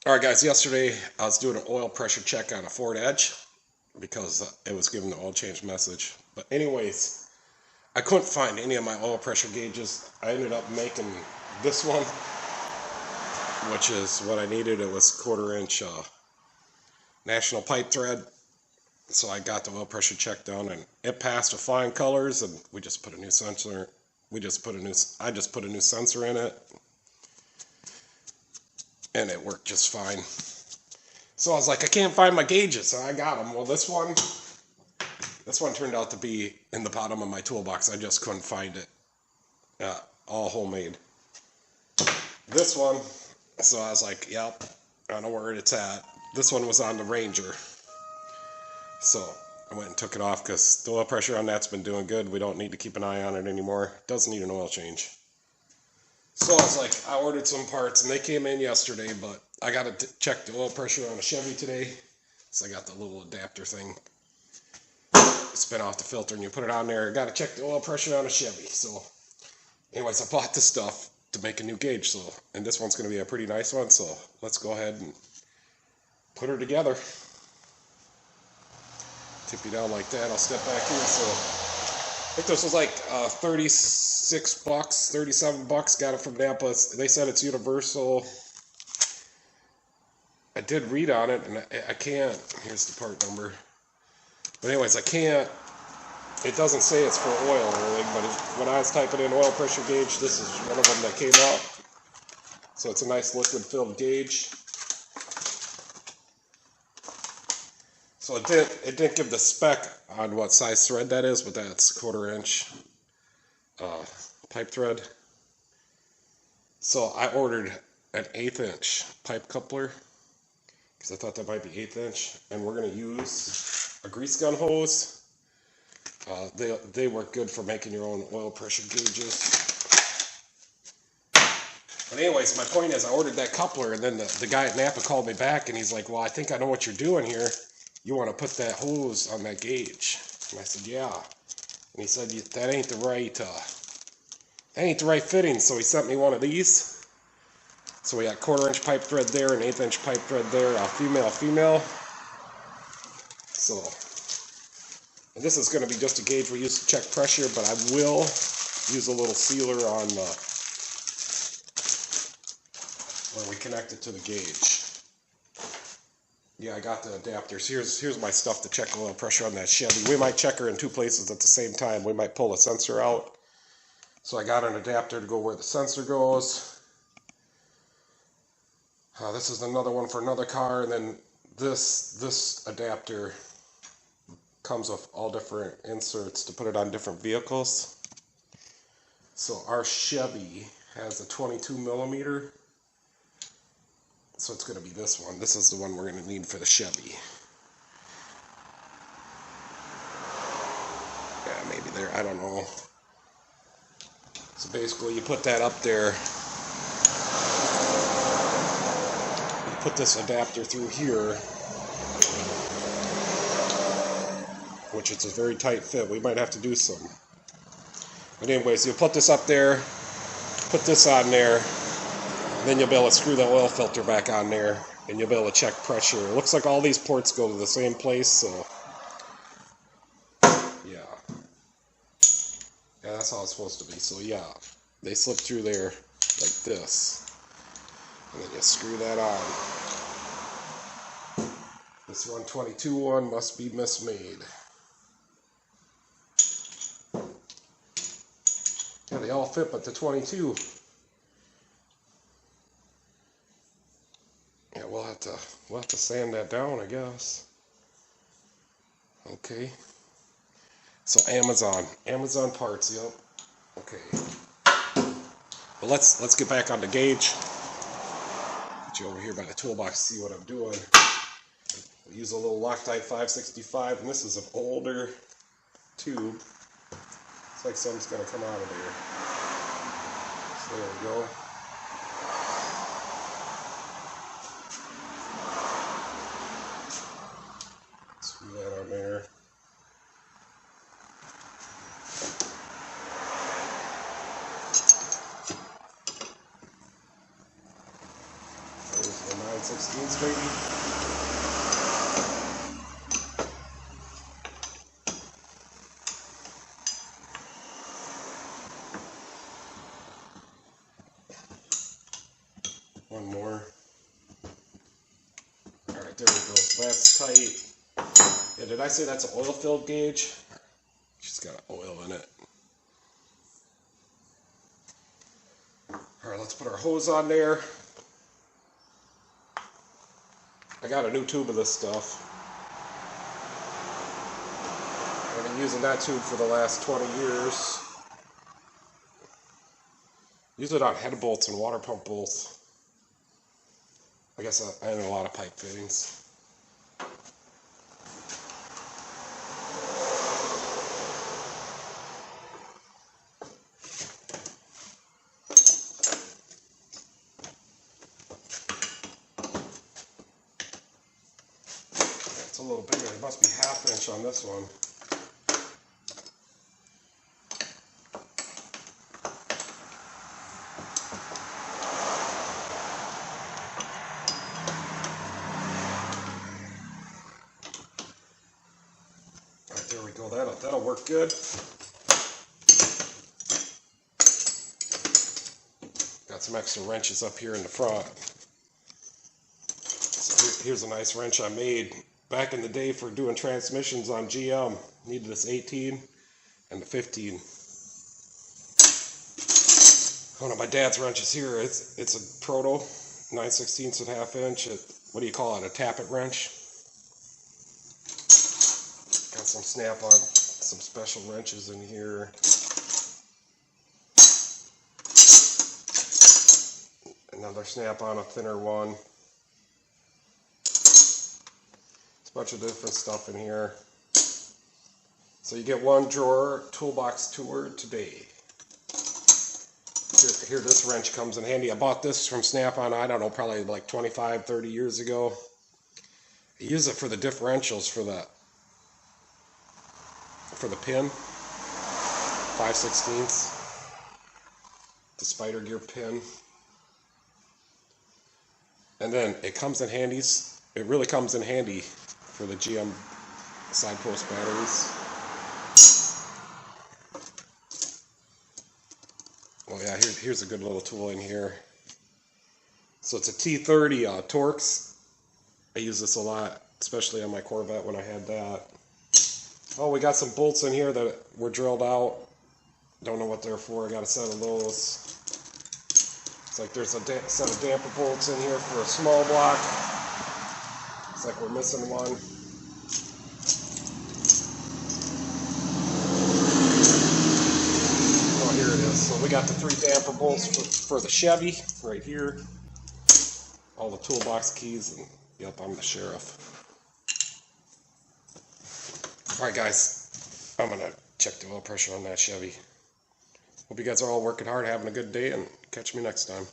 Alright guys, yesterday I was doing an oil pressure check on a Ford Edge because it was giving the oil change message. But anyways, I couldn't find any of my oil pressure gauges. I ended up making this one, which is what I needed. It was 1/4 inch national pipe thread. So I got the oil pressure check done and it passed with flying colors, and we just put a new sensor. I just put a new sensor in it, and it worked just fine. So I was like, I can't find my gauges, so I got them. Well, this one turned out to be in the bottom of my toolbox. I just couldn't find it. All homemade. This one, so I was like, yep, I know where it's at. This one was on the Ranger. So I went and took it off because the oil pressure on that's been doing good. We don't need to keep an eye on it anymore. Doesn't need an oil change. So I was like, I ordered some parts and they came in yesterday, but I got to check the oil pressure on a Chevy today. So I got the little adapter thing. Spin off the filter and you put it on there. I got to check the oil pressure on a Chevy. So anyways, I bought this stuff to make a new gauge. So, and this one's going to be a pretty nice one. So let's go ahead and put her together. Tip you down like that. I'll step back here. So I think this was like 36 bucks, 37 bucks. Got it from Napa. They said it's universal. I did read on it, and I can't. Here's the part number. But anyways, I can't. It doesn't say it's for oil or anything, but when I was typing in oil pressure gauge, this is one of them that came up. So it's a nice liquid-filled gauge. So it didn't give the spec on what size thread that is, but that's 1/4 inch pipe thread. So I ordered an 1/8 inch pipe coupler because I thought that might be 1/8 inch, and we're going to use a grease gun hose. They work good for making your own oil pressure gauges. But anyways, my point is I ordered that coupler, and then the guy at Napa called me back, and he's like, well, I think I know what you're doing here. You want to put that hose on that gauge. And I said, yeah. And he said, that ain't the right fitting. So he sent me one of these. So we got 1/4 inch pipe thread there, and 1/8 inch pipe thread there, female. So, and this is going to be just a gauge we use to check pressure, but I will use a little sealer on where we connect it to the gauge. Yeah, I got the adapters. Here's my stuff to check oil pressure on that Chevy. We might check her in two places at the same time. We might pull a sensor out. So I got an adapter to go where the sensor goes. This is another one for another car, and then this adapter comes with all different inserts to put it on different vehicles. So our Chevy has a 22 millimeter. So it's going to be this one. This is the one we're going to need for the Chevy. Yeah, maybe there. I don't know. So basically you put that up there. You put this adapter through here, which it's a very tight fit. We might have to do some. But anyways, you'll put this up there, put this on there, and then you'll be able to screw the oil filter back on there, and you'll be able to check pressure. It looks like all these ports go to the same place, so yeah. Yeah, that's how it's supposed to be. So yeah, they slip through there like this, and then you screw that on. This 122 one must be mismade. Yeah, they all fit but the 22. Yeah, we'll have to sand that down, I guess. Okay. So Amazon parts, yep. Okay. But let's get back on the gauge. Get you over here by the toolbox to see what I'm doing. We use a little Loctite 565, and this is an older tube. It's like something's gonna come out of there. So there we go. Screw that on there. 9/16 maybe. One more. Alright, there we go. So that's tight. Yeah, did I say that's an oil-filled gauge? She's got oil in it. Alright, let's put our hose on there. I got a new tube of this stuff. I've been using that tube for the last 20 years. Use it on head bolts and water pump bolts. I guess I know a lot of pipe fittings. It's a little bigger. There must be 1/2 inch on this one. Alright, there we go. That'll work good. Got some extra wrenches up here in the front. So here's a nice wrench I made back in the day for doing transmissions on GM. Needed this 18 and the 15. One of my dad's wrenches here. It's a proto 9/16 and 1/2 inch. What do you call it? A tappet wrench. Got some snap-on, some special wrenches in here. Another snap-on, a thinner one. Bunch of different stuff in here. So you get one drawer toolbox tour today. Here this wrench comes in handy. I bought this from Snap-on, I don't know, probably like 25, 30 years ago. I use it for the differentials for the pin. 5/16. The spider gear pin. And then it comes in handy. It really comes in handy for the GM side post batteries. Oh yeah, here's a good little tool in here. So it's a T30 Torx. I use this a lot, especially on my Corvette when I had that. Oh, we got some bolts in here that were drilled out. Don't know what they're for. I got a set of those. It's like there's a set of damper bolts in here for a small block. Looks like we're missing one. Oh, here it is. So we got the 3 damper bolts for the Chevy right here. All the toolbox keys, and yep, I'm the sheriff. Alright guys, I'm gonna check the oil pressure on that Chevy. Hope you guys are all working hard, having a good day, and catch me next time.